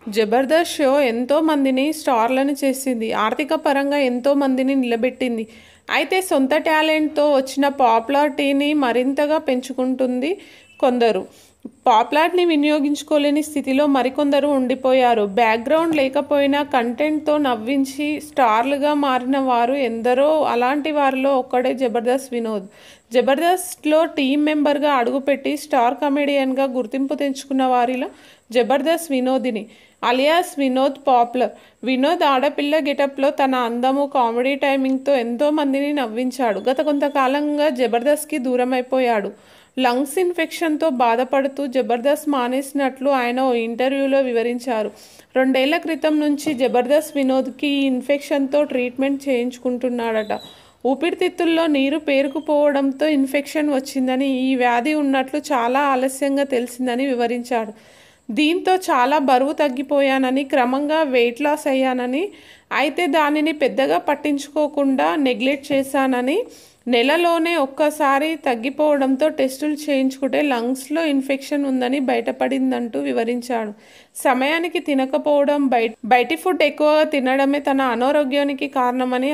Jabardasth show ఎంతో మందిని స్టార్లను చేసింది. ఆర్థిక పరంగా ఎంతో మందిని నిలబెట్టింది. అయితే సొంత టాలెంట్తో వచ్చిన పాపులారిటీని మరింతగా పెంచుకుంటుంది కొందరు. పాపులారిటీని వినియోగించుకోలేని స్థితిలో మరికొందరు ఉండిపోయారు. బ్యాక్గ్రౌండ్ లేకపోయినా కంటెంట్తో నవ్వించి స్టార్లుగా మారిన వారు ఎందరో. అలాంటి వారిలో ఒక్కడే జబర్దస్త్ వినోద్. జబర్దస్త్లో టీం మెంబర్గా అడుగుపెట్టి స్టార్ కమెడియన్గా గుర్తింపు తెచ్చుకున్న వారిలో జబర్దస్త్ వినోదిని అలియాస్ వినోద్ పాపులర్. వినోద్ ఆడపిల్ల గెటప్లో తన అందము, కామెడీ టైమింగ్తో ఎంతో మందిని నవ్వించాడు. గత కొంతకాలంగా జబర్దస్త్కి దూరమైపోయాడు. లంగ్స్ ఇన్ఫెక్షన్తో బాధపడుతూ జబర్దస్త్ మానేసినట్లు ఆయన ఓ ఇంటర్వ్యూలో వివరించారు. 2 ఏళ్ల క్రితం నుంచి జబర్దస్త్ వినోద్కి ఈ ఇన్ఫెక్షన్తో ట్రీట్మెంట్ చేయించుకుంటున్నాడట. ఊపిరితిత్తుల్లో నీరు పేరుకుపోవడంతో ఇన్ఫెక్షన్ వచ్చిందని, ఈ వ్యాధి ఉన్నట్లు చాలా ఆలస్యంగా తెలిసిందని వివరించాడు. దీంతో చాలా బరువు తగ్గిపోయానని, క్రమంగా వెయిట్ లాస్ అయ్యానని, అయితే దానిని పెద్దగా పట్టించుకోకుండా నెగ్లెక్ట్ చేశానని, నెలలోనే ఒక్కసారి తగ్గిపోవడంతో టెస్టులు చేయించుకుంటే లంగ్స్లో ఇన్ఫెక్షన్ ఉందని బయటపడిందంటూ వివరించాడు. సమయానికి తినకపోవడం, బయటి ఫుడ్ ఎక్కువగా తినడమే తన అనారోగ్యానికి కారణమని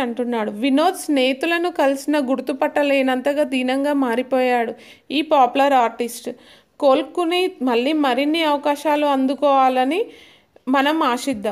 అంటున్నాడు. వినోద్ స్నేహితులను కలిసిన గుర్తుపట్టలేనంతగా దీనంగా మారిపోయాడు ఈ పాపులర్ ఆర్టిస్ట్. కోలుకుని మళ్ళీ మరిన్ని అవకాశాలు అందుకోవాలని మనం ఆశిద్దాం.